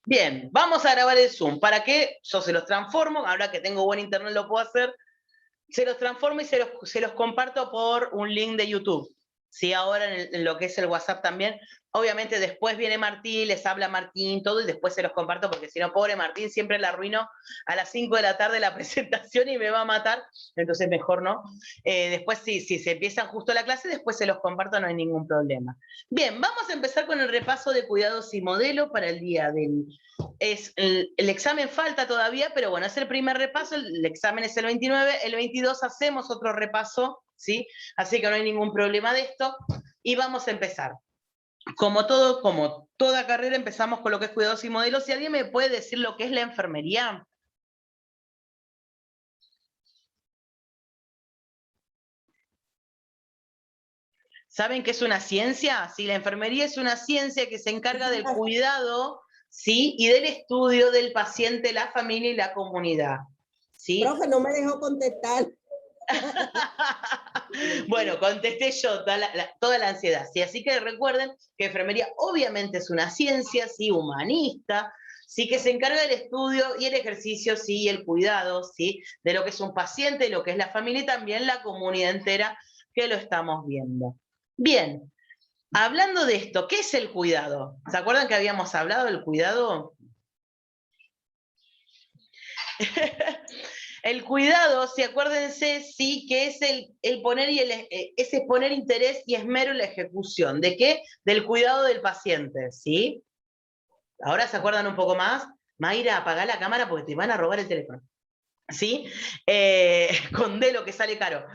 Bien, vamos a grabar el Zoom. ¿Para qué? Yo se los transformo, ahora que tengo buen internet lo puedo hacer, se los transformo y se los comparto por un link de YouTube. Sí, ahora en lo que es el WhatsApp también. Obviamente después viene Martín, les habla Martín, todo, y después se los comparto, porque si no, pobre Martín, siempre la arruino a las 5 de la tarde la presentación y me va a matar, entonces mejor no. Después, si se empiezan justo la clase, después se los comparto, no hay ningún problema. Bien, vamos a empezar con el repaso de cuidados y modelo para el día del... El examen falta todavía, pero bueno, es el primer repaso, el examen es el 29, el 22 hacemos otro repaso, ¿sí? Así que no hay ningún problema de esto, y vamos a empezar. Como toda carrera, empezamos con lo que es cuidados y modelos. ¿Si alguien me puede decir lo que es la enfermería? ¿Saben qué es una ciencia? Sí, la enfermería es una ciencia que se encarga del cuidado, ¿sí? Y del estudio del paciente, la familia y la comunidad, ¿sí? Profe, no me dejó contestar. Bueno, contesté yo toda la ansiedad, ¿sí? Así que recuerden que enfermería obviamente es una ciencia, ¿sí? Humanista, ¿sí? Que se encarga del estudio y el ejercicio, ¿sí? Y el cuidado, ¿sí? De lo que es un paciente, lo que es la familia y también la comunidad entera que lo estamos viendo. Bien, hablando de esto, ¿qué es el cuidado? ¿Se acuerdan que habíamos hablado del cuidado? El cuidado, sí, acuérdense, sí, que es el poner ese poner interés y esmero en la ejecución. ¿De qué? Del cuidado del paciente, ¿sí? Ahora se acuerdan un poco más. Mayra, apagá la cámara porque te van a robar el teléfono. ¿Sí? Con de lo que sale caro.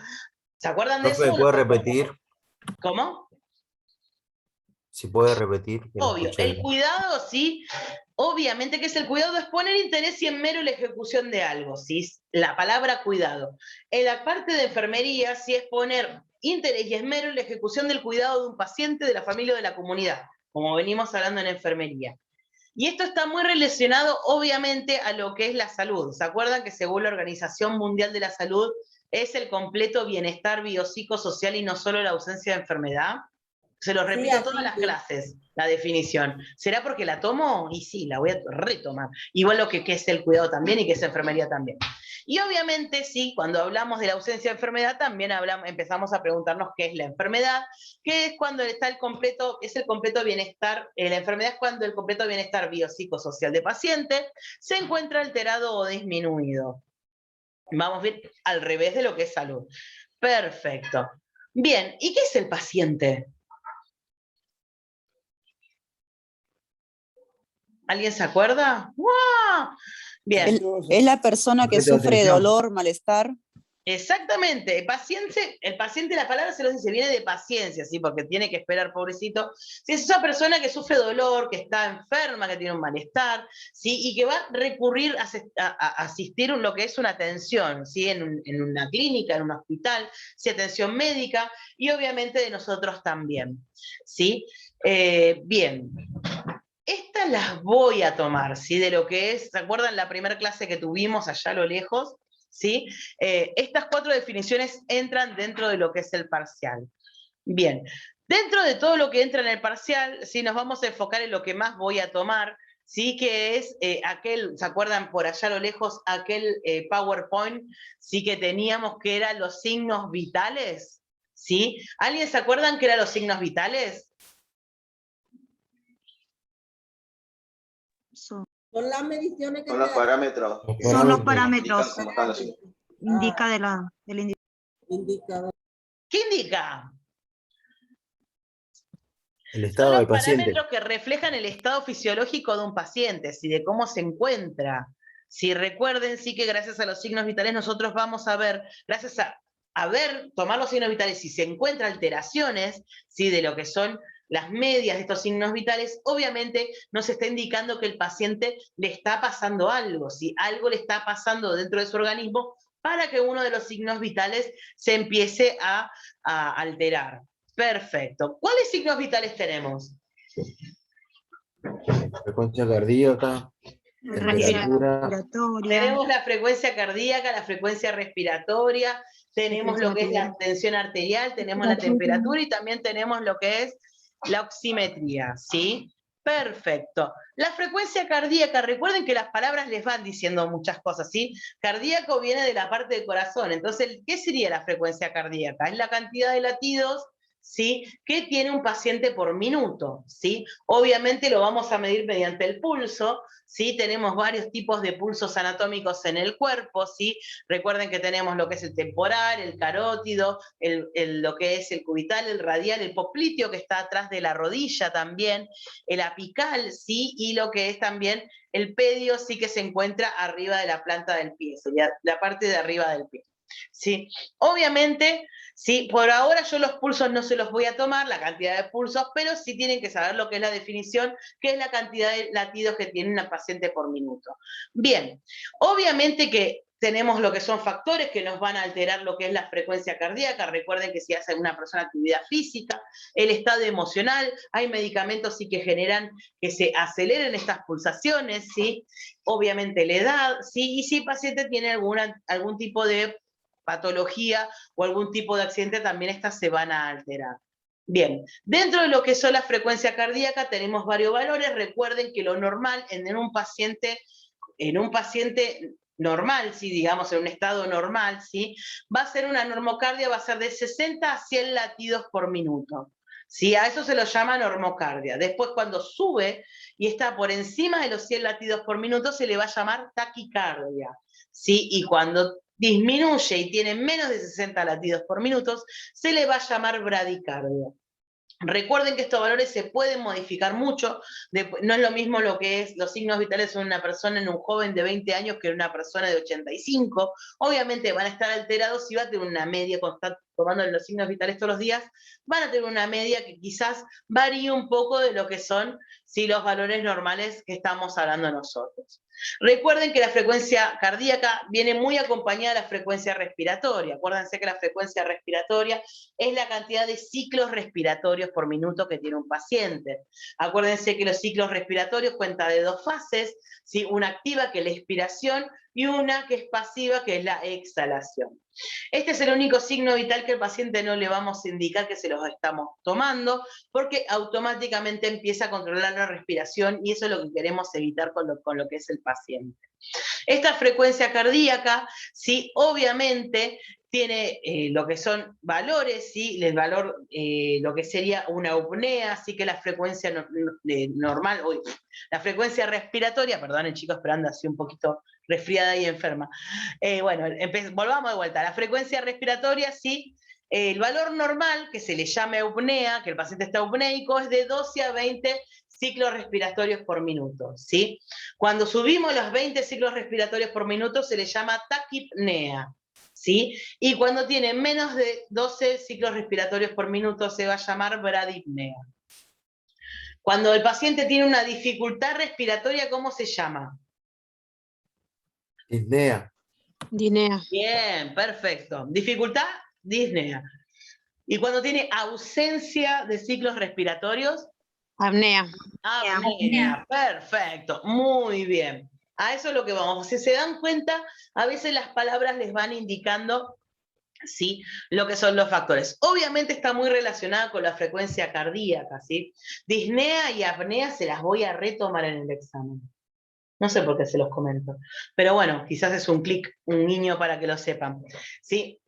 ¿Se acuerdan de eso? ¿Me puede repetir? ¿Cómo? Si puede repetir. Obvio, el cuidado, sí, obviamente que es el cuidado, es poner interés y esmero en la ejecución de algo, ¿sí? La palabra cuidado. En la parte de enfermería, sí, es poner interés y esmero en la ejecución del cuidado de un paciente, de la familia o de la comunidad, como venimos hablando en enfermería. Y esto está muy relacionado, obviamente, a lo que es la salud. ¿Se acuerdan que según la Organización Mundial de la Salud es el completo bienestar biopsicosocial y no solo la ausencia de enfermedad? Se los repito Sí, todas las clases, la definición. ¿Será porque la tomo? Y sí, la voy a retomar. Igual lo que es el cuidado también y que es enfermería también. Y obviamente, sí, cuando hablamos de la ausencia de enfermedad, también empezamos a preguntarnos qué es la enfermedad, que es cuando está el completo bienestar, la enfermedad es cuando el completo bienestar biopsicosocial de paciente se encuentra alterado o disminuido. Vamos bien al revés de lo que es salud. Perfecto. Bien, ¿y qué es el paciente? ¿Alguien se acuerda? ¡Wow! Bien. Es la persona que sufre de dolor, malestar. Exactamente. El paciente, la palabra se los dice, viene de paciencia, ¿sí? Porque tiene que esperar, pobrecito. Si es esa persona que sufre dolor, que está enferma, que tiene un malestar, ¿sí? Y que va a recurrir a asistir a lo que es una atención, ¿sí? En una clínica, en un hospital, ¿sí? Atención médica, y obviamente de nosotros también, ¿sí? Bien. Estas las voy a tomar, ¿sí? De lo que es, ¿se acuerdan la primera clase que tuvimos allá a lo lejos? ¿Sí? Estas 4 definiciones entran dentro de lo que es el parcial. Bien, dentro de todo lo que entra en el parcial, ¿sí? Nos vamos a enfocar en lo que más voy a tomar, ¿sí? Que es ¿se acuerdan por allá a lo lejos aquel PowerPoint, ¿sí? Que teníamos que eran los signos vitales, ¿sí? ¿Alguien se acuerdan que eran los signos vitales? Son las mediciones que son los parámetros. Son los parámetros. Indica del indicador. ¿Qué indica? El estado Son del los paciente. parámetros que reflejan el estado fisiológico de un paciente, ¿sí? De cómo se encuentra. Si recuerden, sí, que gracias a los signos vitales nosotros vamos a ver, gracias a ver, tomar los signos vitales, si se encuentran alteraciones, ¿sí? De lo que son las medias de estos signos vitales, obviamente nos está indicando que el paciente le está pasando algo, ¿sí? Algo le está pasando dentro de su organismo para que uno de los signos vitales se empiece a alterar. Perfecto. ¿Cuáles signos vitales tenemos? Frecuencia cardíaca, temperatura. Tenemos la frecuencia cardíaca, la frecuencia respiratoria, tenemos lo que es la tensión arterial, tenemos la temperatura y también tenemos lo que es la oximetría, ¿sí? Perfecto. La frecuencia cardíaca, recuerden que las palabras les van diciendo muchas cosas, ¿sí? Cardíaco viene de la parte del corazón, entonces, ¿qué sería la frecuencia cardíaca? Es la cantidad de latidos, ¿sí?, que tiene un paciente por minuto, ¿sí? Obviamente lo vamos a medir mediante el pulso, ¿sí? Tenemos varios tipos de pulsos anatómicos en el cuerpo, ¿sí? Recuerden que tenemos lo que es el temporal, el carótido, lo que es el cubital, el radial, el popliteo que está atrás de la rodilla también, el apical, ¿sí? Y lo que es también el pedio, sí, que se encuentra arriba de la planta del pie, sería la parte de arriba del pie, ¿sí? Obviamente, sí, por ahora yo los pulsos no se los voy a tomar, la cantidad de pulsos, pero sí tienen que saber lo que es la definición, que es la cantidad de latidos que tiene una paciente por minuto. Bien, obviamente que tenemos lo que son factores que nos van a alterar lo que es la frecuencia cardíaca. Recuerden que si hace una persona actividad física, el estado emocional, hay medicamentos sí que generan que se aceleren estas pulsaciones, ¿sí? Obviamente la edad, ¿sí? Y si el paciente tiene algún tipo de patología o algún tipo de accidente, también estas se van a alterar. Bien, dentro de lo que son la frecuencia cardíaca tenemos varios valores. Recuerden que lo normal en un paciente normal, ¿sí? Digamos en un estado normal, ¿sí? Va a ser una normocardia, va a ser de 60 a 100 latidos por minuto. ¿Sí? A eso se lo llama normocardia. Después, cuando sube y está por encima de los 100 latidos por minuto, se le va a llamar taquicardia, ¿sí? Y cuando disminuye y tiene menos de 60 latidos por minuto, se le va a llamar bradicardia. Recuerden que estos valores se pueden modificar mucho, no es lo mismo lo que es los signos vitales en una persona, en un joven de 20 años que en una persona de 85, obviamente van a estar alterados y va a tener una media, cuando está tomando los signos vitales todos los días, van a tener una media que quizás varíe un poco de lo que son, ¿sí?, los valores normales que estamos hablando nosotros. Recuerden que la frecuencia cardíaca viene muy acompañada de la frecuencia respiratoria. Acuérdense que la frecuencia respiratoria es la cantidad de ciclos respiratorios por minuto que tiene un paciente. Acuérdense que los ciclos respiratorios cuentan de dos fases, ¿sí? Una activa, que es la expiración, y una que es pasiva, que es la exhalación. Este es el único signo vital que al paciente no le vamos a indicar que se los estamos tomando, porque automáticamente empieza a controlar la respiración y eso es lo que queremos evitar con lo que es el paciente. Esta frecuencia cardíaca, ¿sí?, obviamente tiene lo que son valores, ¿sí? El valor, lo que sería una eupnea, así que la frecuencia normal, la frecuencia respiratoria, perdonen chicos, pero anda así un poquito resfriada y enferma. Bueno, volvamos de vuelta. La frecuencia respiratoria, sí, el valor normal, que se le llama eupnea, que el paciente está eupneico, es de 12 a 20 ciclos respiratorios por minuto, ¿sí? Cuando subimos los 20 ciclos respiratorios por minuto se le llama taquipnea, ¿sí? Y cuando tiene menos de 12 ciclos respiratorios por minuto se va a llamar bradipnea. Cuando el paciente tiene una dificultad respiratoria, ¿cómo se llama? Disnea. Dinea. Bien, perfecto. Dificultad, disnea. Y cuando tiene ausencia de ciclos respiratorios, Apnea. apnea. Perfecto, muy bien. A eso es lo que vamos. Si se dan cuenta, a veces las palabras les van indicando, ¿sí?, lo que son los factores. Obviamente está muy relacionada con la frecuencia cardíaca, ¿sí? Disnea y apnea se las voy a retomar en el examen. No sé por qué se los comento. Pero bueno, quizás es un clic, un guiño para que lo sepan, ¿sí?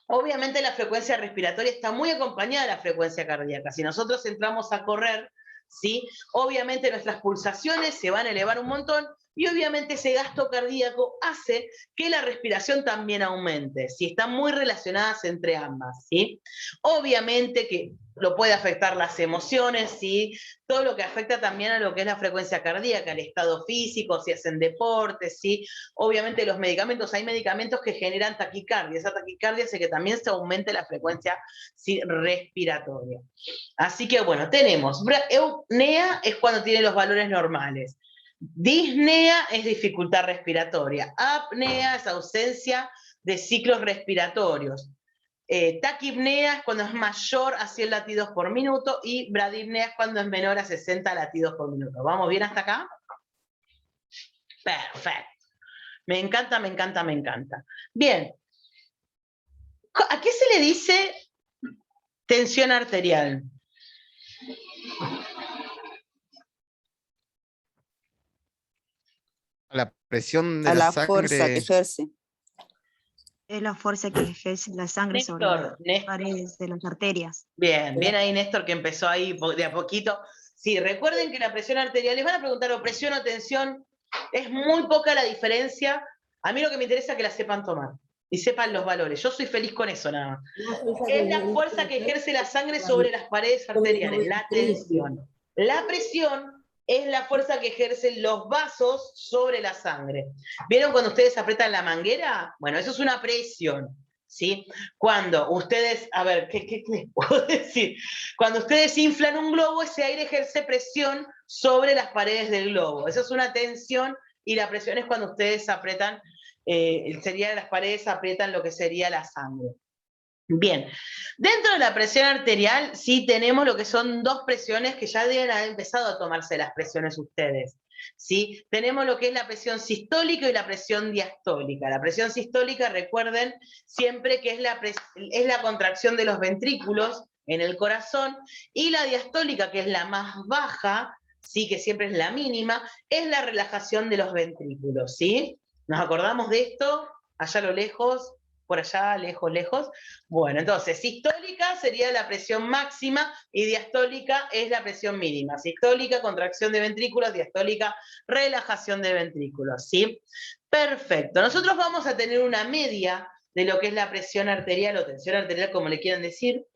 Obviamente la frecuencia respiratoria está muy acompañada de la frecuencia cardíaca. Si nosotros entramos a correr, ¿sí?, obviamente nuestras pulsaciones se van a elevar un montón y obviamente ese gasto cardíaco hace que la respiración también aumente, ¿sí? Están muy relacionadas entre ambas, ¿sí? Obviamente que lo puede afectar las emociones, ¿sí? Todo lo que afecta también a lo que es la frecuencia cardíaca, el estado físico, si hacen deportes, ¿sí? Obviamente los medicamentos, hay medicamentos que generan taquicardia, esa taquicardia hace que también se aumente la frecuencia, ¿sí?, respiratoria. Así que bueno, tenemos, eupnea es cuando tiene los valores normales, disnea es dificultad respiratoria, apnea es ausencia de ciclos respiratorios, taquipnea es cuando es mayor a 100 latidos por minuto y bradipnea es cuando es menor a 60 latidos por minuto. ¿Vamos bien hasta acá? Perfecto. Me encanta, me encanta, me encanta. Bien. ¿A qué se le dice tensión arterial? A la presión de A la la fuerza que sangre. ejerce. Es la fuerza que ejerce la sangre sobre Néstor, las Néstor. paredes de las arterias. Bien, bien ahí Néstor que empezó ahí de a poquito. Sí, recuerden que la presión arterial, les van a preguntar o presión o tensión, es muy poca la diferencia. A mí lo que me interesa es que la sepan tomar y sepan los valores. Yo soy feliz con eso nada más. Es la fuerza que ejerce la sangre sobre las paredes arteriales, la tensión. La presión es la fuerza que ejercen los vasos sobre la sangre. ¿Vieron cuando ustedes apretan la manguera? Bueno, eso es una presión, ¿sí? Cuando ustedes, a ver, ¿qué les puedo decir? Cuando ustedes inflan un globo, ese aire ejerce presión sobre las paredes del globo. Eso es una tensión, y la presión es cuando ustedes apretan, sería las paredes aprietan lo que sería la sangre. Bien, dentro de la presión arterial sí tenemos lo que son dos presiones que ya deben haber empezado a tomarse las presiones ustedes, ¿sí? Tenemos lo que es la presión sistólica y la presión diastólica. La presión sistólica, recuerden siempre que es la contracción de los ventrículos en el corazón, y la diastólica, que es la más baja, ¿sí? Que siempre es la mínima, es la relajación de los ventrículos, ¿sí? ¿Nos acordamos de esto? Allá a lo lejos, por allá, lejos, lejos. Bueno, entonces, sistólica sería la presión máxima y diastólica es la presión mínima. Sistólica, contracción de ventrículos, diastólica, relajación de ventrículos, ¿sí? Perfecto. Nosotros vamos a tener una media de lo que es la presión arterial o tensión arterial, como le quieran decir,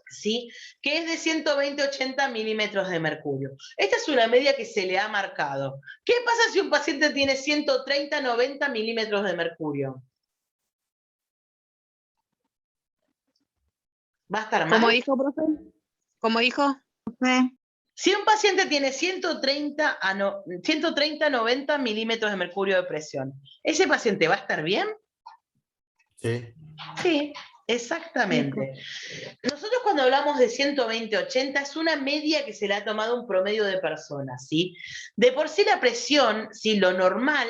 ¿sí? Que es de 120-80 milímetros de mercurio. Esta es una media que se le ha marcado. ¿Qué pasa si un paciente tiene 130-90 milímetros de mercurio? ¿Va a estar mal? ¿Cómo dijo, profe? ¿Cómo dijo? Profe, Si un paciente tiene 130-90 milímetros de mercurio de presión, ¿ese paciente va a estar bien? Sí. Sí, exactamente. Nosotros cuando hablamos de 120-80 es una media que se le ha tomado un promedio de personas, ¿sí? De por sí la presión, ¿sí? Lo normal,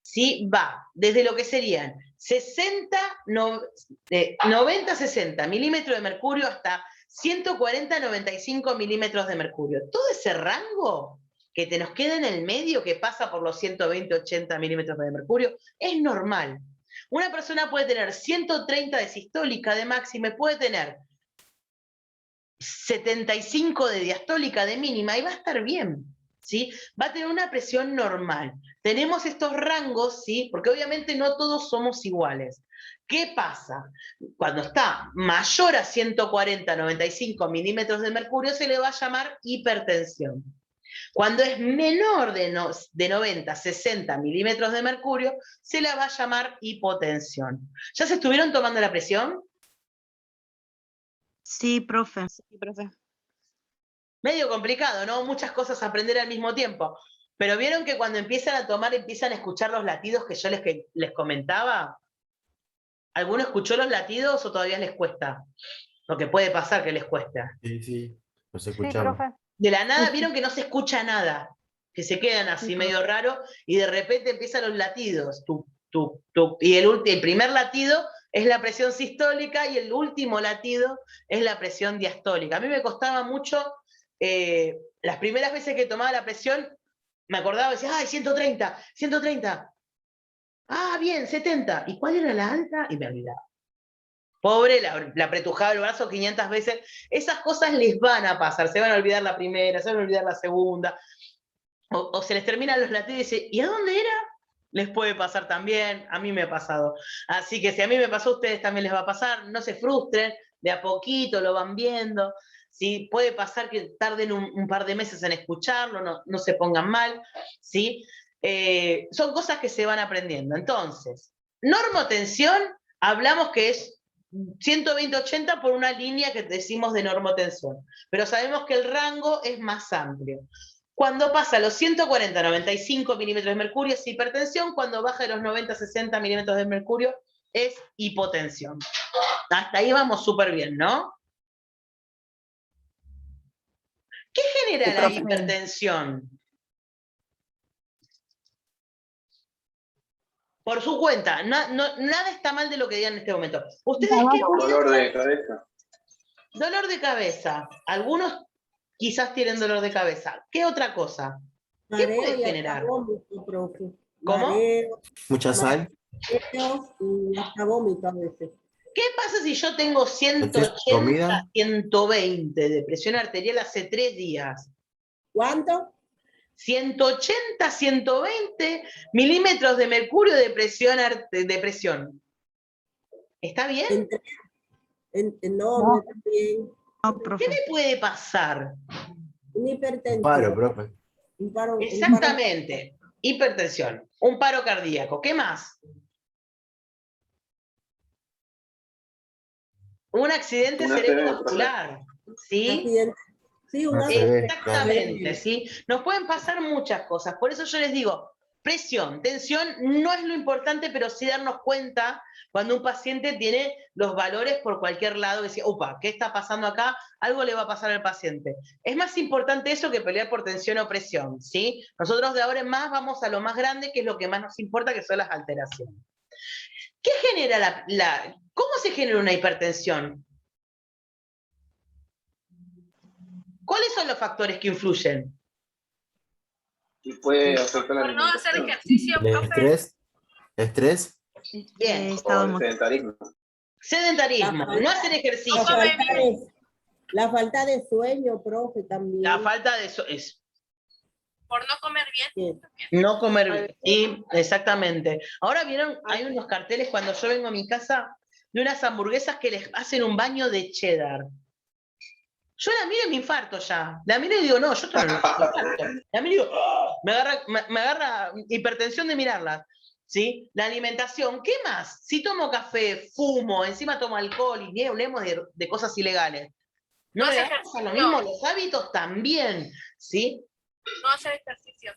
¿sí? Va desde lo que serían 90-60 milímetros de mercurio hasta 140-95 milímetros de mercurio. Todo ese rango que te nos queda en el medio, que pasa por los 120-80 milímetros de mercurio, es normal. Una persona puede tener 130 de sistólica de máxima y puede tener 75 de diastólica de mínima y va a estar bien, ¿sí? Va a tener una presión normal. Tenemos estos rangos, ¿sí? Porque obviamente no todos somos iguales. ¿Qué pasa? Cuando está mayor a 140-95 milímetros de mercurio se le va a llamar hipertensión. Cuando es menor de 90-60 milímetros de mercurio, se la va a llamar hipotensión. ¿Ya se estuvieron tomando la presión? sí, profe. Sí, profe. Medio complicado, ¿no? Muchas cosas a aprender al mismo tiempo. Pero vieron que cuando empiezan a tomar, empiezan a escuchar los latidos que yo les comentaba. ¿Alguno escuchó los latidos o todavía les cuesta? Porque puede pasar que les cuesta. Sí, sí. Los Sí, escuchamos. profe. De la nada, vieron que no se escucha nada, que se quedan así medio raro, y de repente empiezan los latidos, y el primer latido es la presión sistólica y el último latido es la presión diastólica. A mí me costaba mucho, las primeras veces que tomaba la presión, me acordaba y decía, ¡ay, 130, 130! ¡Ah, bien, 70! ¿Y cuál era la alta? Y me olvidaba. Pobre, la apretujaba el brazo 500 veces. Esas cosas les van a pasar. Se van a olvidar la primera, se van a olvidar la segunda. O se les terminan los latidos y dicen, ¿y a dónde era? Les puede pasar también. A mí me ha pasado. Así que si a mí me pasó, a ustedes también les va a pasar. No se frustren. De a poquito lo van viendo. ¿Sí? Puede pasar que tarden un par de meses en escucharlo. No se pongan mal. ¿Sí? Son cosas que se van aprendiendo. Entonces, normotensión, hablamos que es 120-80 por una línea que decimos de normotensión, pero sabemos que el rango es más amplio. Cuando pasa los 140-95 milímetros de mercurio es hipertensión, cuando baja de los 90-60 milímetros de mercurio es hipotensión. Hasta ahí vamos súper bien, ¿no? ¿Qué genera la hipertensión? Por su cuenta, nada está mal de lo que digan en este momento. ¿Ustedes qué piensan? Dolor de cabeza. Dolor de cabeza. Algunos quizás tienen dolor de cabeza. ¿Qué otra cosa? ¿Qué puede generar? Profe. ¿Cómo? mareo, Mucha sal. mareos y hasta vómito a veces. ¿Qué pasa si yo tengo Exceso 180, de comida. 120 de presión arterial hace 3 días? ¿Cuánto? 180, 120 milímetros de mercurio de presión. ¿Está bien? No, No. no está bien. No, ¿Qué profe. me puede pasar? Una hipertensión. Paro, profe. Un paro. Exactamente. Hipertensión. Un paro cardíaco. ¿Qué más? Un accidente cerebrovascular. ¿Sí? Accidente. Sí, un Ah, accidente. Exactamente, ¿sí? Nos pueden pasar muchas cosas. Por eso yo les digo, presión, tensión no es lo importante, pero sí darnos cuenta cuando un paciente tiene los valores por cualquier lado, decir, opa, ¿qué está pasando acá? Algo le va a pasar al paciente. Es más importante eso que pelear por tensión o presión, ¿sí? Nosotros de ahora en más vamos a lo más grande, que es lo que más nos importa, que son las alteraciones. ¿Qué genera cómo se genera una hipertensión? ¿Cuáles son los factores que influyen? Y puede afectar la Por no hacer alimentación. ejercicio, El profe. estrés. Bien. Estado O el emocional. sedentarismo. Sedentarismo, no hacer ejercicio. La falta de sueño, profe, también. La falta de eso es Por no comer bien. Sí. no comer bien. Sí, exactamente. Ahora vieron, hay unos carteles cuando yo vengo a mi casa de unas hamburguesas que les hacen un baño de cheddar. Yo la miro y me infarto ya. La miro y digo, no, yo esto no me infarto. La miro y digo, ¡oh! me agarra hipertensión de mirarla. ¿Sí? La alimentación, ¿qué más? Si tomo café, fumo, encima tomo alcohol y ni hablemos de cosas ilegales. ¿No No le hace pasa lo ejercicio. mismo? Los hábitos también, ¿sí? No hacer ejercicio.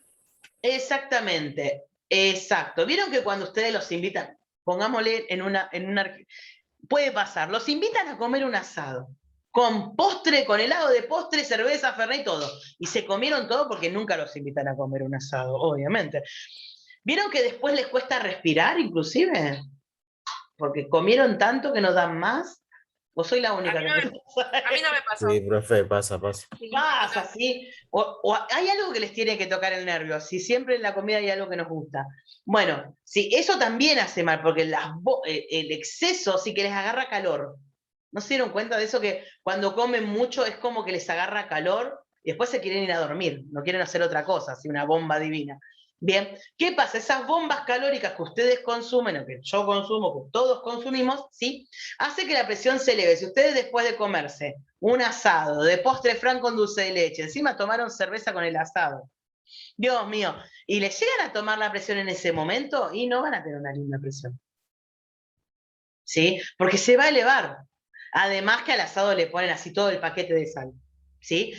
Exactamente, exacto. ¿Vieron que cuando ustedes los invitan, pongámosle puede pasar, los invitan a comer un asado, con postre, con helado de postre, cerveza, fernet y todo, y se comieron todo porque nunca los invitan a comer un asado, obviamente. ¿Vieron que después les cuesta respirar inclusive? Porque comieron tanto que no dan más. ¿O soy la única A mí que no A mí no me pasó. Sí, profe, pasa. pasa, ¿sí? O hay algo que les tiene que tocar el nervio, si siempre en la comida hay algo que nos gusta. Bueno, sí, eso también hace mal, porque el exceso sí que les agarra calor. ¿No se dieron cuenta de eso? Que cuando comen mucho es como que les agarra calor y después se quieren ir a dormir, no quieren hacer otra cosa, así una bomba divina. Bien, ¿qué pasa? Esas bombas calóricas que ustedes consumen, o que yo consumo, que todos consumimos, ¿sí? Hace que la presión se eleve. Si ustedes después de comerse un asado, de postre fran con dulce de leche, encima tomaron cerveza con el asado, Dios mío, y le llegan a tomar la presión en ese momento y no van a tener una linda presión. ¿Sí? Porque se va a elevar. Además que al asado le ponen así todo el paquete de sal. ¿Sí?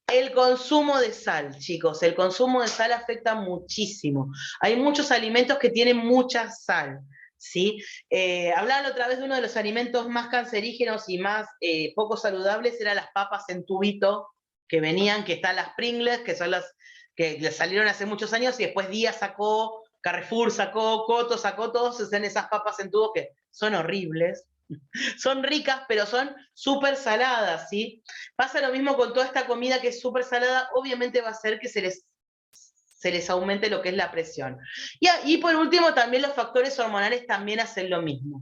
El consumo de sal, chicos, el consumo de sal afecta muchísimo. Hay muchos alimentos que tienen mucha sal, ¿sí? Hablaban otra vez de uno de los alimentos más cancerígenos y más poco saludables, eran las papas en tubito que venían, que están las Pringles, que son las que le salieron hace muchos años y después Díaz sacó, Carrefour sacó, Coto sacó, todos hacen esas papas en tubo que son horribles. Son ricas, pero son súper saladas, ¿sí? Pasa lo mismo con toda esta comida que es súper salada, obviamente va a hacer que se les aumente lo que es la presión. Y por último, también los factores hormonales también hacen lo mismo.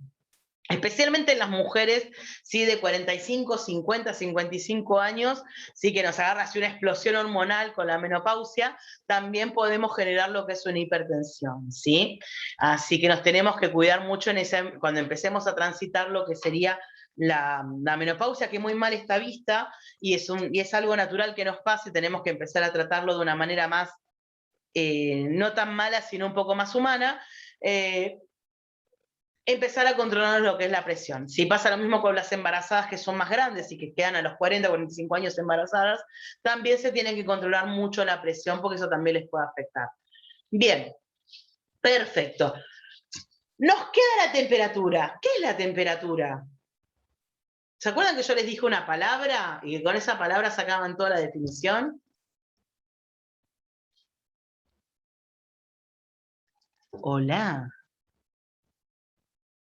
Especialmente en las mujeres, ¿sí? De 45, 50, 55 años, ¿sí? Que nos agarra así una explosión hormonal con la menopausia, también podemos generar lo que es una hipertensión, ¿sí? Así que nos tenemos que cuidar mucho cuando empecemos a transitar lo que sería la menopausia, que muy mal está vista, y es algo natural que nos pase, tenemos que empezar a tratarlo de una manera más, no tan mala, sino un poco más humana, empezar a controlar lo que es la presión. Si pasa lo mismo con las embarazadas que son más grandes y que quedan a los 40, 45 años embarazadas, también se tiene que controlar mucho la presión porque eso también les puede afectar. Bien, perfecto. Nos queda la temperatura. ¿Qué es la temperatura? ¿Se acuerdan que yo les dije una palabra y que con esa palabra sacaban toda la definición? Hola.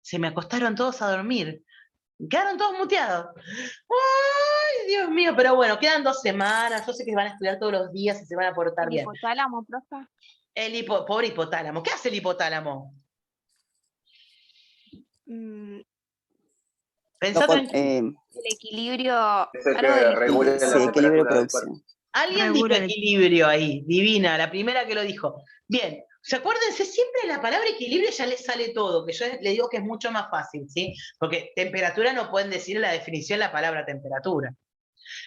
Se me acostaron todos a dormir. Quedaron todos muteados. ¡Ay, Dios mío! Pero bueno, quedan 2 semanas. Yo sé que van a estudiar todos los días y se van a portar bien. ¿Hipotálamo, profe? Pobre hipotálamo. ¿Qué hace el hipotálamo? Pensá tranquilo. El equilibrio. Es el algo que del- regula Sí, la equilibrio de temperatura del producción. cuerpo. Alguien dijo Regula el- equilibrio ahí, divina, la primera que lo dijo. Bien, acuérdense, siempre la palabra equilibrio ya les sale todo, que yo le digo que es mucho más fácil, ¿sí? Porque temperatura no pueden decir en la definición la palabra temperatura.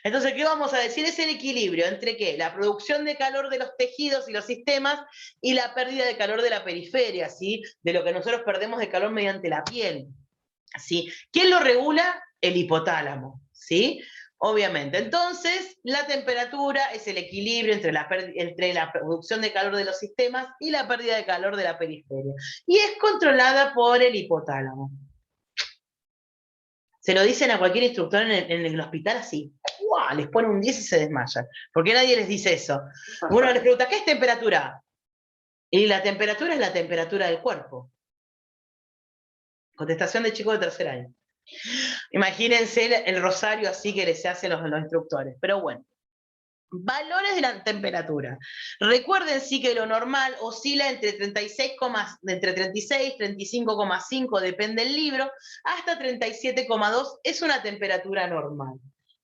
Entonces, ¿qué vamos a decir? Es el equilibrio entre ¿qué? La producción de calor de los tejidos y los sistemas y la pérdida de calor de la periferia, ¿sí? De lo que nosotros perdemos de calor mediante la piel, ¿sí? ¿Quién lo regula? El hipotálamo, ¿sí? Obviamente. Entonces, la temperatura es el equilibrio entre la producción de calor de los sistemas y la pérdida de calor de la periferia. Y es controlada por el hipotálamo. Se lo dicen a cualquier instructor en el hospital así. ¡Guau! Les pone un 10 y se desmayan. ¿Por qué nadie les dice eso? Uno les pregunta, ¿qué es temperatura? Y la temperatura es la temperatura del cuerpo. Contestación de chico de tercer año. Imagínense el rosario así que les se hacen los instructores. Pero bueno. Valores de la temperatura. Recuerden sí que lo normal oscila entre 36, 35,5, depende del libro, hasta 37,2 es una temperatura normal.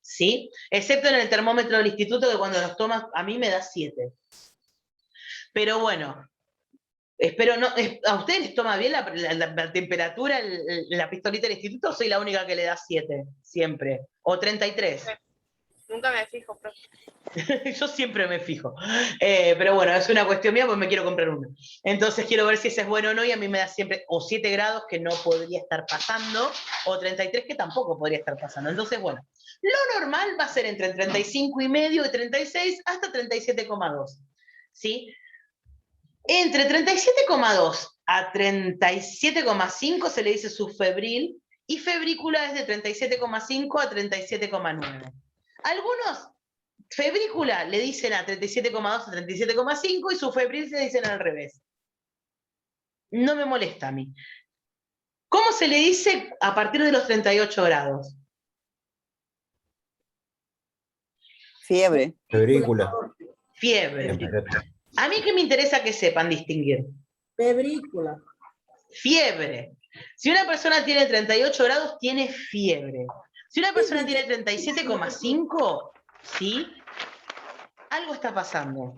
¿Sí? Excepto en el termómetro del instituto, que cuando los tomas a mí me da 7. Pero bueno, espero no. ¿A ustedes les toma bien la temperatura, la pistolita del instituto, o soy la única que le da 7? Siempre. O 33. Nunca me fijo, profe. Yo siempre me fijo. Pero bueno, es una cuestión mía porque me quiero comprar uno. Entonces quiero ver si ese es bueno o no, y a mí me da siempre o 7 grados que no podría estar pasando, o 33 que tampoco podría estar pasando. Entonces, bueno, lo normal va a ser entre 35,5 y 36 hasta 37,2. ¿Sí? Entre 37,2 a 37,5 se le dice subfebril, y febrícula es de 37,5 a 37,9. Algunos febrícula le dicen a 37,2 a 37,5 y subfebril se dicen al revés. No me molesta a mí. ¿Cómo se le dice a partir de los 38 grados? Fiebre. Febrícula. Fiebre. Temperatura. A mí que me interesa que sepan distinguir. Febrícula. Fiebre. Si una persona tiene 38 grados, tiene fiebre. Si una persona tiene 37,5, ¿sí? Algo está pasando.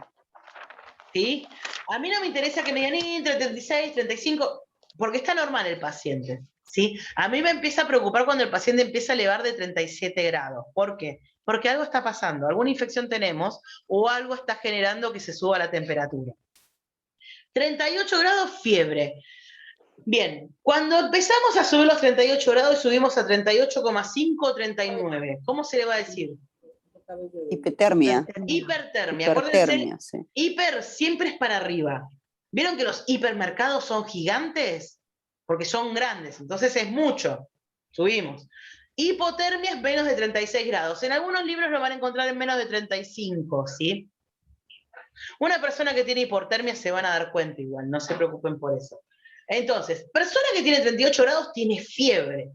¿Sí? A mí no me interesa que me digan entre 36, 35, porque está normal el paciente. ¿Sí? A mí me empieza a preocupar cuando el paciente empieza a elevar de 37 grados. ¿Por qué? Porque algo está pasando, alguna infección tenemos o algo está generando que se suba la temperatura. 38 grados, fiebre. Bien, cuando empezamos a subir los 38 grados y subimos a 38,5, 39, ¿cómo se le va a decir? Hipotermia. Hipertermia. Hipertermia, Acuérdense, sí. hiper siempre es para arriba. ¿Vieron que los hipermercados son gigantes? Porque son grandes, entonces es mucho. Subimos. Hipotermia es menos de 36 grados. En algunos libros lo van a encontrar en menos de 35, ¿sí? Una persona que tiene hipotermia se van a dar cuenta igual, no se preocupen por eso. Entonces, persona que tiene 38 grados tiene fiebre.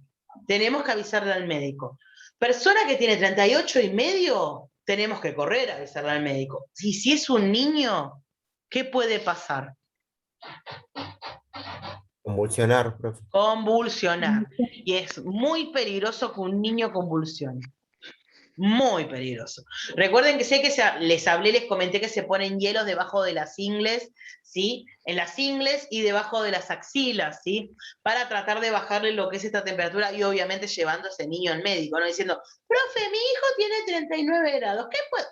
Tenemos que avisarle al médico. Persona que tiene 38,5, tenemos que correr a avisarle al médico. Y si es un niño, ¿qué puede pasar? Convulsionar, profe. Convulsionar. Y es muy peligroso que un niño convulsione. Muy peligroso. Recuerden que sé que les hablé, les comenté que se ponen hielos debajo de las ingles, ¿sí? En las ingles y debajo de las axilas, ¿sí? Para tratar de bajarle lo que es esta temperatura y obviamente llevando a ese niño al médico, ¿no? Diciendo, profe, mi hijo tiene 39 grados, ¿qué puede?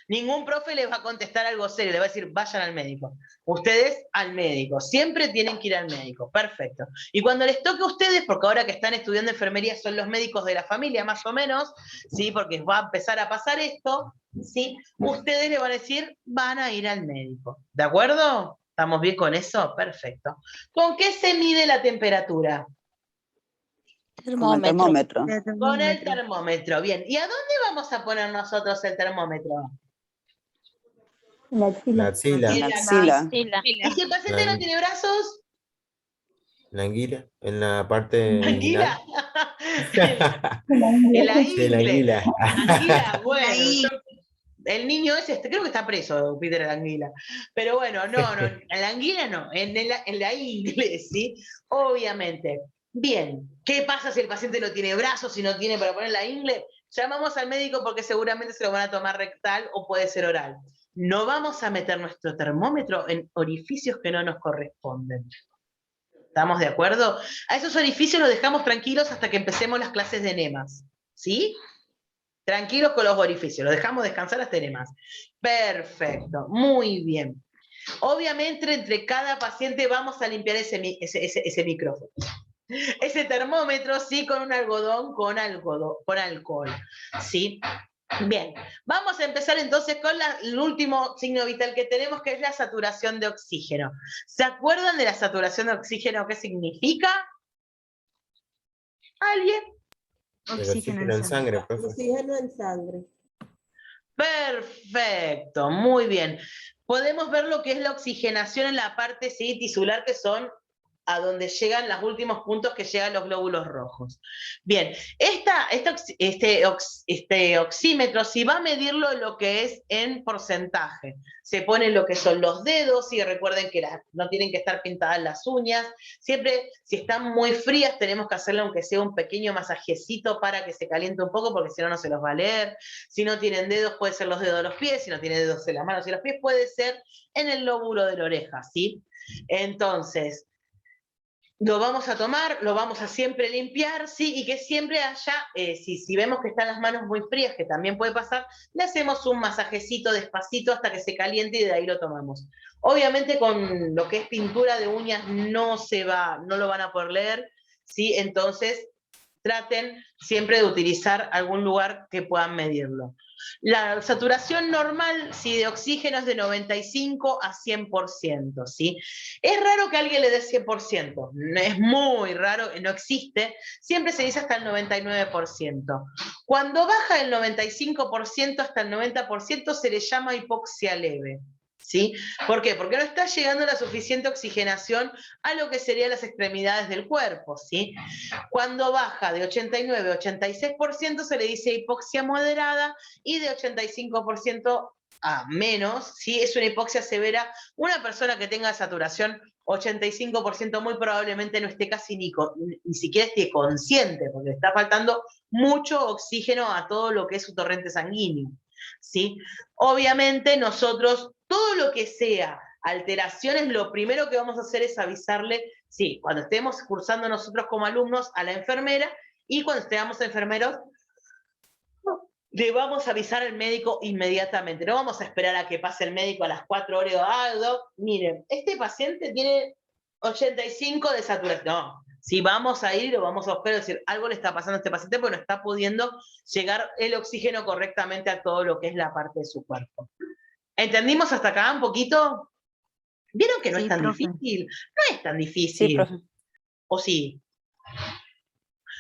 Ningún profe les va a contestar algo serio, le va a decir, vayan al médico. Ustedes al médico, siempre tienen que ir al médico, perfecto. Y cuando les toque a ustedes, porque ahora que están estudiando enfermería son los médicos de la familia, más o menos, ¿sí? Porque va a empezar a pasar esto, ¿sí? Ustedes le van a decir, van a ir al médico. ¿De acuerdo? ¿Estamos bien con eso? Perfecto. ¿Con qué se mide la temperatura? Con el termómetro. Con el termómetro, bien. ¿Y a dónde vamos a poner nosotros el termómetro? La axila. En La la axila. ¿Y si el paciente no tiene brazos? La anguila. En la parte Anguila. inguinal. En la Sí, la ingle. anguila. Anguila, bueno. el niño es creo que está preso, Peter el Anguila. Pero bueno, no, en la anguila no, en la ingle, ¿sí? Obviamente. Bien, ¿qué pasa si el paciente no tiene brazos y no tiene para poner la ingle? Llamamos al médico porque seguramente se lo van a tomar rectal o puede ser oral. No vamos a meter nuestro termómetro en orificios que no nos corresponden. ¿Estamos de acuerdo? A esos orificios los dejamos tranquilos hasta que empecemos las clases de enemas. ¿Sí? Tranquilos con los orificios, los dejamos descansar hasta enemas. Perfecto, muy bien. Obviamente entre cada paciente vamos a limpiar ese micrófono. Ese termómetro, sí, con un algodón, con alcohol. ¿Sí? Bien, vamos a empezar entonces con el último signo vital que tenemos, que es la saturación de oxígeno. ¿Se acuerdan de la saturación de oxígeno? ¿Qué significa? ¿Alguien? Oxígeno en sangre, profe. Oxígeno en sangre. Perfecto, muy bien. Podemos ver lo que es la oxigenación en la parte sí, tisular, que son a donde llegan los últimos puntos que llegan los glóbulos rojos. Bien, este oxímetro, si va a medirlo lo que es en porcentaje, se pone lo que son los dedos, y recuerden que no tienen que estar pintadas las uñas, siempre si están muy frías tenemos que hacerle aunque sea un pequeño masajecito para que se caliente un poco, porque si no, no se los va a leer. Si no tienen dedos, puede ser los dedos de los pies, si no tienen dedos en las manos y los pies, puede ser en el lóbulo de la oreja, ¿sí? Entonces, lo vamos a tomar, lo vamos a siempre limpiar, ¿sí? Y que siempre haya, si vemos que están las manos muy frías, que también puede pasar, le hacemos un masajecito despacito hasta que se caliente y de ahí lo tomamos. Obviamente con lo que es pintura de uñas no lo van a poder leer, ¿sí? Entonces traten siempre de utilizar algún lugar que puedan medirlo. La saturación normal, ¿sí?, de oxígeno es de 95 a 100%, ¿sí? Es raro que alguien le dé 100%, es muy raro, no existe, siempre se dice hasta el 99%. Cuando baja el 95% hasta el 90% se le llama hipoxia leve. ¿Sí? ¿Por qué? Porque no está llegando la suficiente oxigenación a lo que serían las extremidades del cuerpo, ¿sí? Cuando baja de 89 a 86% se le dice hipoxia moderada, y de 85% a menos, ¿sí? Es una hipoxia severa. Una persona que tenga saturación 85% muy probablemente no esté casi ni siquiera esté consciente, porque le está faltando mucho oxígeno a todo lo que es su torrente sanguíneo, ¿sí? Obviamente nosotros, todo lo que sea alteraciones, lo primero que vamos a hacer es avisarle, sí, cuando estemos cursando nosotros como alumnos, a la enfermera, y cuando estemos enfermeros, le vamos a avisar al médico inmediatamente. No vamos a esperar a que pase el médico a las 4 horas, miren, este paciente tiene 85 de saturación. No, si vamos a ir, lo vamos a buscar y decir, algo le está pasando a este paciente porque no está pudiendo llegar el oxígeno correctamente a todo lo que es la parte de su cuerpo. ¿Entendimos hasta acá un poquito? ¿Vieron que no es tan difícil? No es tan difícil. Sí, profe. ¿O sí?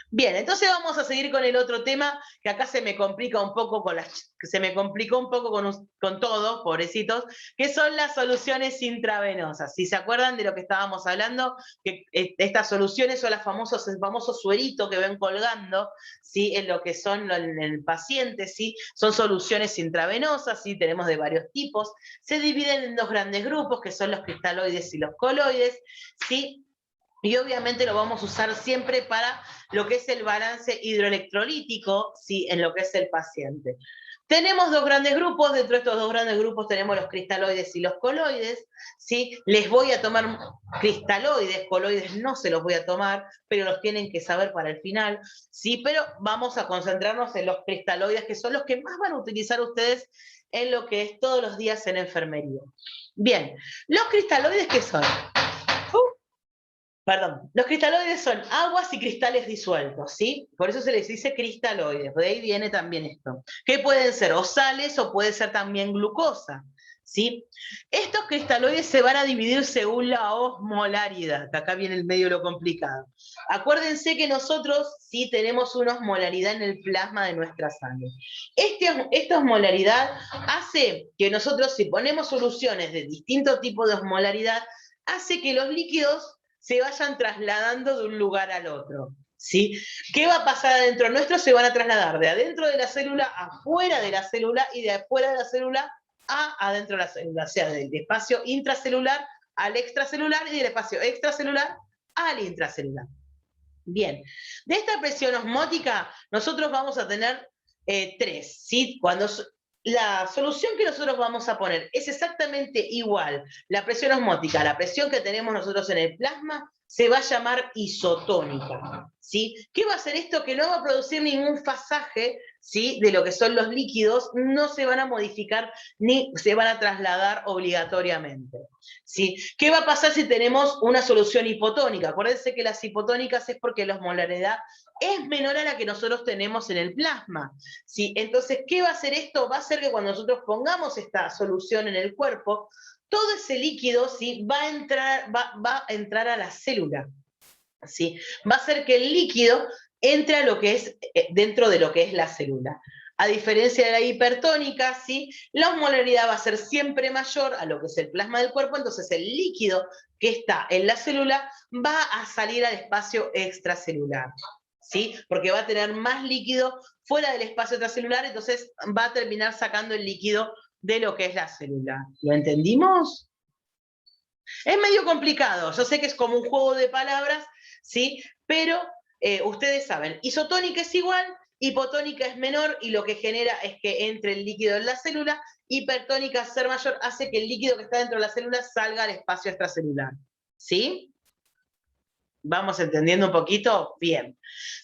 Bien, entonces vamos a seguir con el otro tema, que acá se me complica un poco con todo, pobrecitos, que son las soluciones intravenosas. Si se acuerdan de lo que estábamos hablando, que estas soluciones son el famoso suerito que ven colgando, ¿sí? En lo que son en el paciente, ¿sí? Son soluciones intravenosas, ¿sí? Tenemos de varios tipos. Se dividen en dos grandes grupos, que son los cristaloides y los coloides, ¿sí? Y obviamente lo vamos a usar siempre para lo que es el balance hidroelectrolítico, ¿sí? En lo que es el paciente. Tenemos dos grandes grupos, dentro de estos dos grandes grupos tenemos los cristaloides y los coloides, ¿sí? Les voy a tomar cristaloides, coloides no se los voy a tomar, pero los tienen que saber para el final, ¿sí? Pero vamos a concentrarnos en los cristaloides, que son los que más van a utilizar ustedes en lo que es todos los días en enfermería. Bien, los cristaloides, ¿qué son? Los cristaloides son aguas y cristales disueltos, ¿sí? Por eso se les dice cristaloides, de ahí viene también esto. Que pueden ser o sales o puede ser también glucosa, ¿sí? Estos cristaloides se van a dividir según la osmolaridad, que acá viene el medio lo complicado. Acuérdense que nosotros sí tenemos una osmolaridad en el plasma de nuestra sangre. Esta osmolaridad hace que nosotros, si ponemos soluciones de distinto tipo de osmolaridad, hace que los líquidos se vayan trasladando de un lugar al otro, ¿sí? ¿Qué va a pasar adentro nuestro? Se van a trasladar de adentro de la célula a afuera de la célula y de afuera de la célula a adentro de la célula, o sea, del espacio intracelular al extracelular y del espacio extracelular al intracelular. Bien, de esta presión osmótica nosotros vamos a tener tres, ¿sí? Cuando la solución que nosotros vamos a poner es exactamente igual, la presión osmótica, la presión que tenemos nosotros en el plasma, se va a llamar isotónica, ¿sí? ¿Qué va a hacer esto? Que no va a producir ningún fasaje, ¿sí? De lo que son los líquidos, no se van a modificar ni se van a trasladar obligatoriamente, ¿sí? ¿Qué va a pasar si tenemos una solución hipotónica? Acuérdense que las hipotónicas es porque la osmolaridad es menor a la que nosotros tenemos en el plasma, ¿sí? Entonces, ¿qué va a hacer esto? Va a hacer que cuando nosotros pongamos esta solución en el cuerpo, todo ese líquido, ¿sí? va a entrar a la célula, ¿sí? Va a hacer que el líquido entre a lo que es, dentro de lo que es la célula. A diferencia de la hipertónica, ¿sí? La osmolaridad va a ser siempre mayor a lo que es el plasma del cuerpo, entonces el líquido que está en la célula va a salir al espacio extracelular, ¿sí? Porque va a tener más líquido fuera del espacio extracelular, entonces va a terminar sacando el líquido de lo que es la célula. ¿Lo entendimos? Es medio complicado, yo sé que es como un juego de palabras, ¿sí? Pero ustedes saben, isotónica es igual, hipotónica es menor y lo que genera es que entre el líquido en la célula, hipertónica, ser mayor, hace que el líquido que está dentro de la célula salga al espacio extracelular, ¿sí? ¿Vamos entendiendo un poquito? Bien.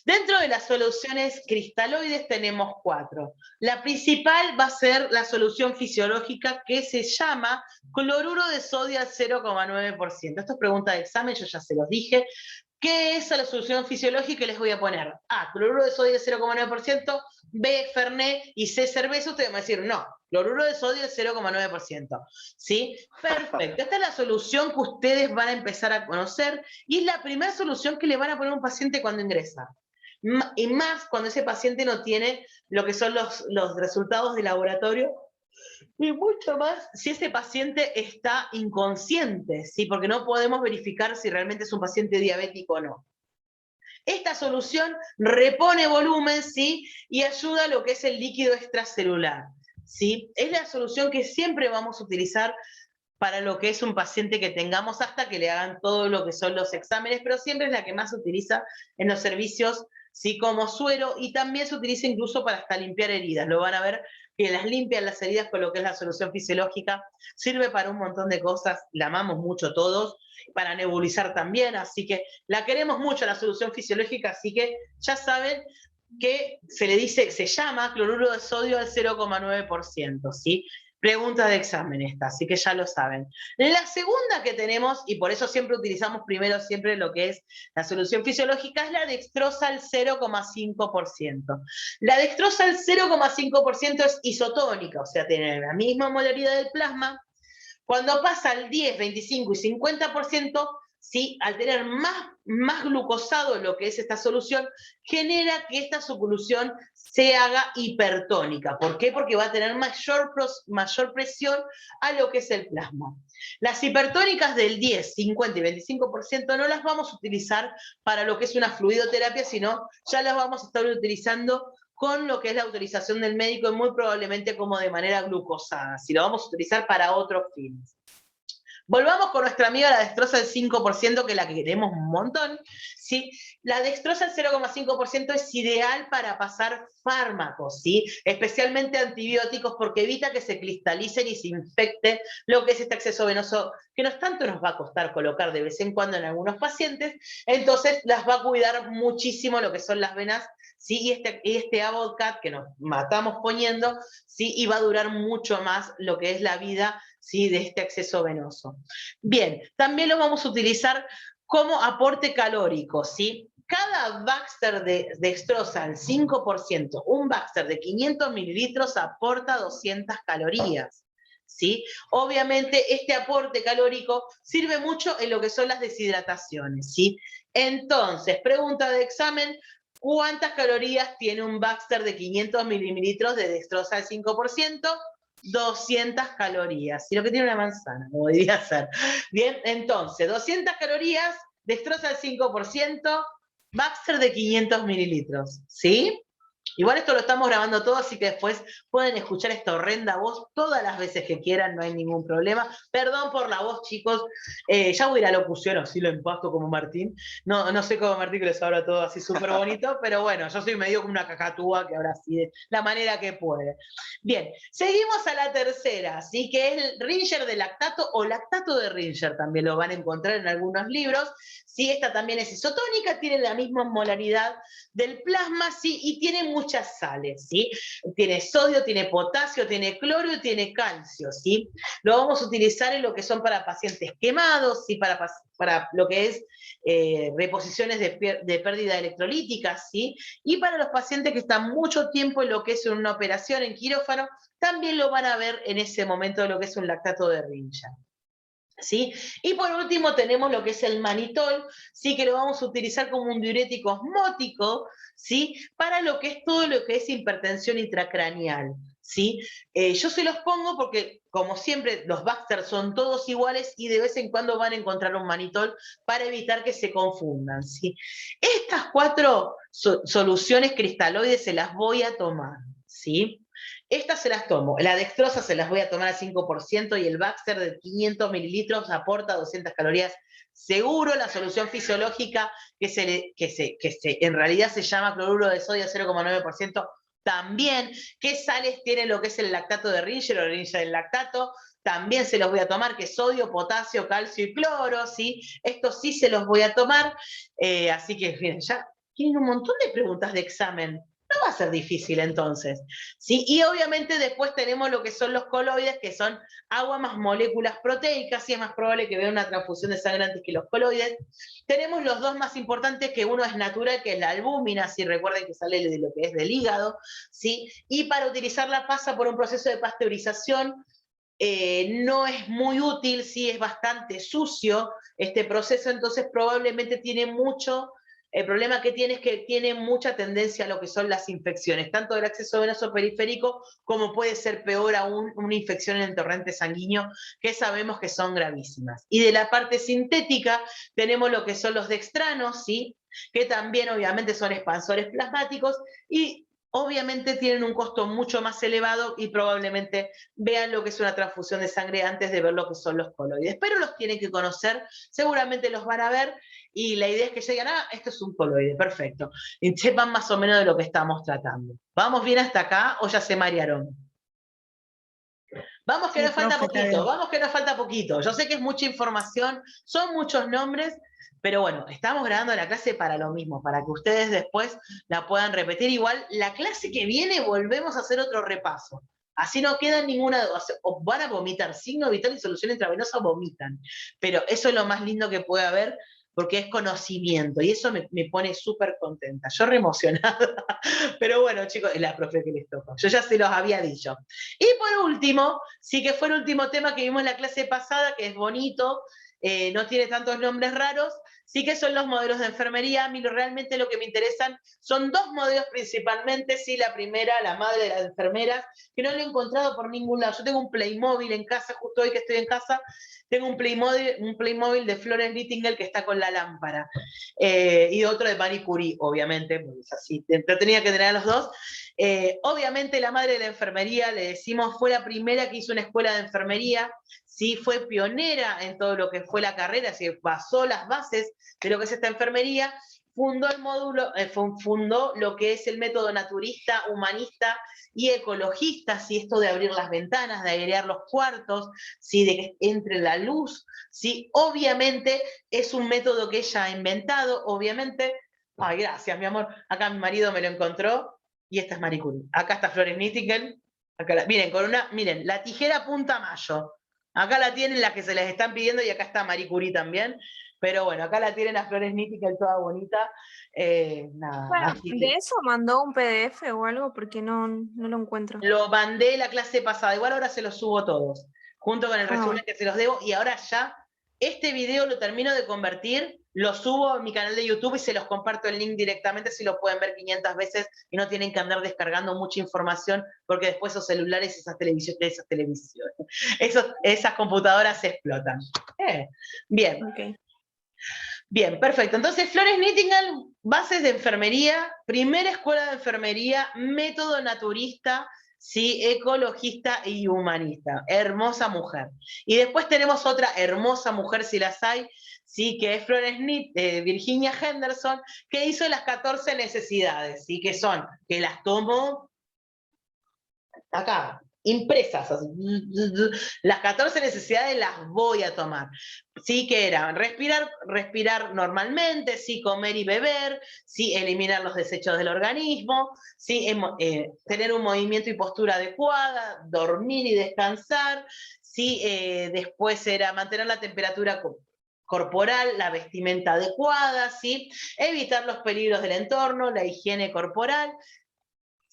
Dentro de las soluciones cristaloides tenemos 4. La principal va a ser la solución fisiológica que se llama cloruro de sodio al 0,9%. Esto es pregunta de examen, yo ya se los dije. ¿Qué es la solución fisiológica? Y les voy a poner A, cloruro de sodio al 0,9%, B, Fernet y C, cerveza. Ustedes van a decir, no, cloruro de sodio al 0,9%. ¿Sí? Perfecto. Esta es la solución que ustedes van a empezar a conocer y es la primera solución que le van a poner a un paciente cuando ingresa. Y más cuando ese paciente no tiene lo que son los resultados de laboratorio, y mucho más si ese paciente está inconsciente, ¿sí? Porque no podemos verificar si realmente es un paciente diabético o no. Esta solución repone volumen, ¿sí? Y ayuda a lo que es el líquido extracelular, ¿sí? Es la solución que siempre vamos a utilizar para lo que es un paciente que tengamos hasta que le hagan todo lo que son los exámenes, pero siempre es la que más se utiliza en los servicios, ¿sí? Como suero, y también se utiliza incluso para hasta limpiar heridas. Lo van a ver que las limpian las heridas con lo que es la solución fisiológica. Sirve para un montón de cosas, la amamos mucho todos, para nebulizar también, así que la queremos mucho la solución fisiológica, así que ya saben que se le dice, se llama cloruro de sodio al 0,9%, ¿sí? Pregunta de examen esta, así que ya lo saben. La segunda que tenemos, y por eso siempre utilizamos primero siempre lo que es la solución fisiológica, es la dextrosa al 0,5%. La dextrosa al 0,5% es isotónica, o sea, tiene la misma molaridad del plasma. Cuando pasa al 10, 25 y 50%, ¿sí? Al tener más glucosado lo que es esta solución, genera que esta solución se haga hipertónica. ¿Por qué? Porque va a tener mayor presión a lo que es el plasma. Las hipertónicas del 10, 50 y 25% no las vamos a utilizar para lo que es una fluidoterapia, sino ya las vamos a estar utilizando con lo que es la autorización del médico y muy probablemente como de manera glucosada, si lo vamos a utilizar para otros fines. Volvamos con nuestra amiga la dextrosa del 5%, que es la que queremos un montón, ¿sí? La dextrosa del 0,5% es ideal para pasar fármacos, ¿sí? Especialmente antibióticos, porque evita que se cristalicen y se infecte lo que es este acceso venoso, que no tanto nos va a costar colocar de vez en cuando en algunos pacientes, entonces las va a cuidar muchísimo lo que son las venas, ¿sí? Y este Avodcat que nos matamos poniendo, ¿sí? Y va a durar mucho más lo que es la vida, ¿sí? De este acceso venoso. Bien, también lo vamos a utilizar como aporte calórico, ¿sí? Cada Baxter de dextrosa al 5%, un Baxter de 500 mililitros aporta 200 calorías, ¿sí? Obviamente este aporte calórico sirve mucho en lo que son las deshidrataciones, ¿sí? Entonces, pregunta de examen, ¿cuántas calorías tiene un Baxter de 500 mililitros de dextrosa al 5%? 200 calorías, y lo que tiene una manzana, como debería ser. Bien, entonces, 200 calorías, dextrosa al 5%, Baxter de 500 mililitros, ¿sí? Igual esto lo estamos grabando todo, así que después pueden escuchar esta horrenda voz todas las veces que quieran, no hay ningún problema. Perdón por la voz, chicos. Ya voy a ir a locución, así lo empasto como Martín. No sé cómo Martín que les habla todo así súper bonito, pero bueno, yo soy medio como una cacatúa que ahora sí, de la manera que puede. Bien, seguimos a la tercera, ¿sí? Que es el Ringer de lactato o lactato de Ringer, también lo van a encontrar en algunos libros. Sí, esta también es isotónica, tiene la misma molaridad del plasma, sí, y tiene muchas sales, ¿sí? Tiene sodio, tiene potasio, tiene cloro y tiene calcio, ¿sí? Lo vamos a utilizar en lo que son para pacientes quemados, ¿sí? Para lo que es reposiciones de pérdida electrolítica, ¿sí? Y para los pacientes que están mucho tiempo en lo que es una operación en quirófano, también lo van a ver en ese momento de lo que es un lactato de Ringer. ¿Sí? Y por último tenemos lo que es el manitol, ¿sí? Que lo vamos a utilizar como un diurético osmótico, ¿sí? Para lo que es todo lo que es hipertensión intracraneal, ¿sí? Yo se los pongo porque, como siempre, los Baxter son todos iguales y de vez en cuando van a encontrar un manitol para evitar que se confundan, ¿sí? Estas 4 soluciones cristaloides se las voy a tomar, ¿sí? Estas se las tomo. La dextrosa se las voy a tomar al 5% y el Baxter de 500 mililitros aporta 200 calorías seguro. La solución fisiológica que en realidad se llama cloruro de sodio 0,9% también. ¿Qué sales tiene lo que es el lactato de Ringer o Ringer del lactato? También se los voy a tomar, que es sodio, potasio, calcio y cloro, ¿sí? Estos sí se los voy a tomar. Así que, miren, ya tienen un montón de preguntas de examen. No va a ser difícil entonces, ¿sí? Y obviamente después tenemos lo que son los coloides, que son agua más moléculas proteicas, y es más probable que vea una transfusión de sangre antes que los coloides. Tenemos los dos más importantes, que uno es natural, que es la albúmina, si recuerden que sale de lo que es del hígado, ¿sí? Y para utilizarla pasa por un proceso de pasteurización. No es muy útil, sí, es bastante sucio este proceso, entonces probablemente tiene mucho. El problema que tiene es que tiene mucha tendencia a lo que son las infecciones, tanto del acceso venoso periférico como puede ser peor aún una infección en el torrente sanguíneo, que sabemos que son gravísimas. Y de la parte sintética tenemos lo que son los dextranos, ¿sí? Que también obviamente son expansores plasmáticos y obviamente tienen un costo mucho más elevado y probablemente vean lo que es una transfusión de sangre antes de ver lo que son los coloides. Pero los tienen que conocer, seguramente los van a ver, y la idea es que lleguen, esto es un coloide, perfecto. Y sepan más o menos de lo que estamos tratando. ¿Vamos bien hasta acá o ya se marearon? Vamos que nos falta poquito, vamos que nos falta poquito. Yo sé que es mucha información, son muchos nombres, pero bueno, estamos grabando la clase para lo mismo, para que ustedes después la puedan repetir. Igual, la clase que viene volvemos a hacer otro repaso. Así no queda ninguna duda. O van a vomitar, signo vital y solución intravenosa, vomitan. Pero eso es lo más lindo que puede haber, porque es conocimiento, y eso me pone súper contenta. Yo re emocionada. Pero bueno, chicos, es la profe que les toca. Yo ya se los había dicho. Y por último, sí que fue el último tema que vimos en la clase pasada, que es bonito, no tiene tantos nombres raros, sí que son los modelos de enfermería. A mí realmente lo que me interesan son 2 modelos principalmente, sí, la primera, la madre de las enfermeras, que no lo he encontrado por ningún lado. Yo tengo un Playmobil en casa, justo hoy que estoy en casa, tengo un Playmobil de Florence Nightingale que está con la lámpara, y otro de Marie Curie, obviamente, pues así, tenía que tener a los dos. Obviamente la madre de la enfermería, le decimos, fue la primera que hizo una escuela de enfermería, ¿sí? Fue pionera en todo lo que fue la carrera, así que basó las bases de lo que es esta enfermería, fundó el módulo, fundó lo que es el método naturista, humanista y ecologista, ¿sí? Esto de abrir las ventanas, de airear los cuartos, ¿sí? De que entre la luz, ¿sí? Obviamente es un método que ella ha inventado, obviamente. Ay, gracias, mi amor. Acá mi marido me lo encontró, y esta es Marie Curie. Acá está Florence Nightingale. Acá miren, la tijera punta mayo. Acá la tienen las que se les están pidiendo, y acá está Marie Curie también. Pero bueno, acá la tienen a Florence Nightingale toda bonita. Nada, Bueno, de eso mandó un PDF o algo porque no lo encuentro. Lo mandé la clase pasada, igual ahora se los subo todos, junto con el resumen que se los debo, y ahora ya este video lo termino de convertir, lo subo a mi canal de YouTube y se los comparto el link directamente, si lo pueden ver 500 veces y no tienen que andar descargando mucha información, porque después esos celulares, esas televisiones, esas computadoras se explotan. Bien. Okay. Bien, perfecto. Entonces, Florence Nightingale, bases de enfermería, primera escuela de enfermería, método naturista, ¿sí? Ecologista y humanista. Hermosa mujer. Y después tenemos otra hermosa mujer, si las hay, ¿sí? Que es Virginia Henderson, que hizo las 14 necesidades, ¿sí? Que son, que las tomó acá, impresas, las 14 necesidades las voy a tomar. Sí, que eran respirar normalmente, sí, comer y beber, sí, eliminar los desechos del organismo, sí, tener un movimiento y postura adecuada, dormir y descansar, sí, después era mantener la temperatura corporal, la vestimenta adecuada, ¿sí? Evitar los peligros del entorno, la higiene corporal,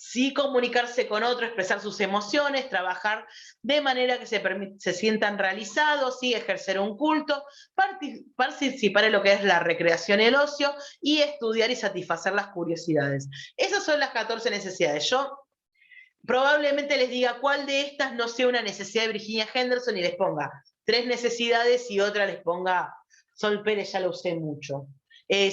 sí comunicarse con otro, expresar sus emociones, trabajar de manera que se sientan realizados, sí ejercer un culto, participar en lo que es la recreación y el ocio, y estudiar y satisfacer las curiosidades. Esas son las 14 necesidades. Yo probablemente les diga cuál de estas no sea una necesidad de Virginia Henderson y les ponga 3 necesidades y otra les ponga, Sol Pérez ya lo usé mucho.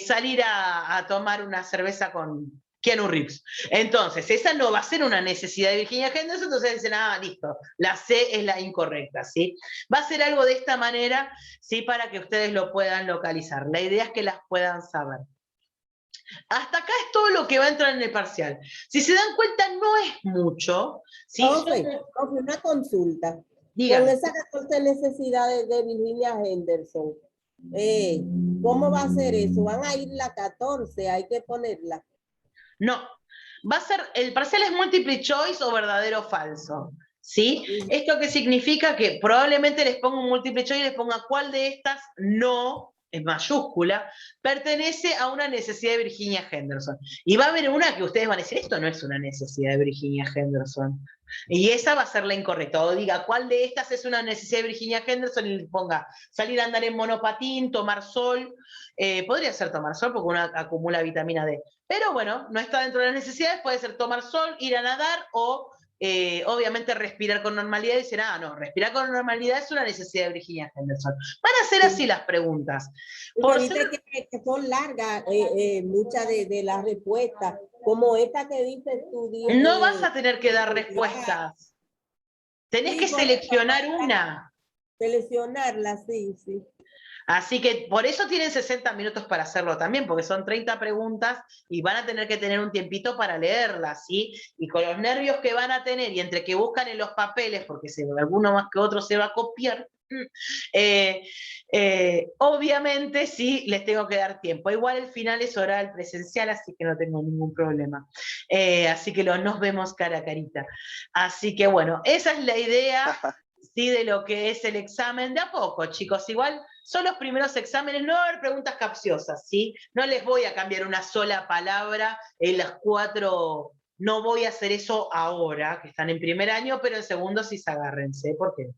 Salir a tomar una cerveza con Keanu Reeves. Entonces, esa no va a ser una necesidad de Virginia Henderson, entonces dicen, listo, la C es la incorrecta, ¿sí? Va a ser algo de esta manera, ¿sí? Para que ustedes lo puedan localizar. La idea es que las puedan saber. Hasta acá es todo lo que va a entrar en el parcial. Si se dan cuenta, no es mucho. ¿Sí? Una consulta. Dígame. Con esas 14 necesidades de Virginia Henderson, ¿cómo va a ser eso? ¿Van a ir las 14? ¿Hay que ponerla? No, va a ser, el parcial es multiple choice o verdadero o falso, ¿sí? ¿Esto qué significa? Que probablemente les ponga un multiple choice y les ponga cuál de estas no, en mayúscula, pertenece a una necesidad de Virginia Henderson. Y va a haber una que ustedes van a decir, esto no es una necesidad de Virginia Henderson. Y esa va a ser la incorrecta. O diga, ¿cuál de estas es una necesidad de Virginia Henderson? Y les ponga, salir a andar en monopatín, tomar sol. Podría ser tomar sol porque uno acumula vitamina D. Pero bueno, no está dentro de las necesidades, puede ser tomar sol, ir a nadar o obviamente respirar con normalidad y dicen, no, respirar con normalidad es una necesidad de Virginia Henderson. Van a ser así las preguntas. Que son largas muchas de las respuestas, como esta que dices tú. No vas a tener que dar respuestas. Tenés que seleccionar una. Seleccionarla, sí. Así que por eso tienen 60 minutos para hacerlo también, porque son 30 preguntas y van a tener que tener un tiempito para leerlas, ¿sí? Y con los nervios que van a tener y entre que buscan en los papeles, porque alguno más que otro se va a copiar, obviamente sí les tengo que dar tiempo. Igual el final es oral presencial, así que no tengo ningún problema. Así que nos vemos cara a carita. Así que bueno, esa es la idea, ¿sí? De lo que es el examen. De a poco, chicos, igual son los primeros exámenes, no va a haber preguntas capciosas, ¿sí? No les voy a cambiar una sola palabra en las 4, no voy a hacer eso ahora, que están en primer año, pero en segundo sí se agárrense, ¿por qué?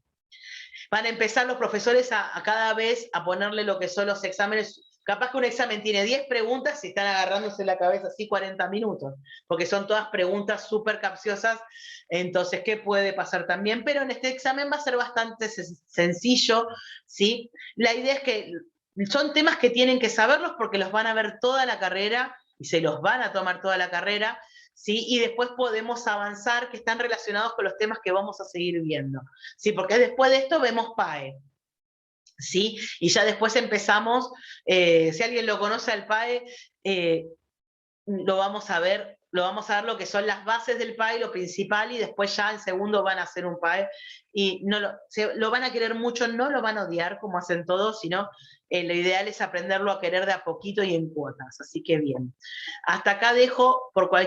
Van a empezar los profesores a cada vez a ponerle lo que son los exámenes. Capaz que un examen tiene 10 preguntas y están agarrándose la cabeza así 40 minutos, porque son todas preguntas súper capciosas. Entonces, ¿qué puede pasar también? Pero en este examen va a ser bastante sencillo, ¿sí? La idea es que son temas que tienen que saberlos porque los van a ver toda la carrera y se los van a tomar toda la carrera, ¿sí? Y después podemos avanzar, que están relacionados con los temas que vamos a seguir viendo, ¿sí? Porque después de esto vemos PAE, ¿sí? Y ya después empezamos, si alguien lo conoce al PAE, lo vamos a ver lo que son las bases del PAE, lo principal, y después ya en segundo van a hacer un PAE, y lo van a querer mucho, no lo van a odiar como hacen todos, sino lo ideal es aprenderlo a querer de a poquito y en cuotas, así que bien. Hasta acá dejo por cualquier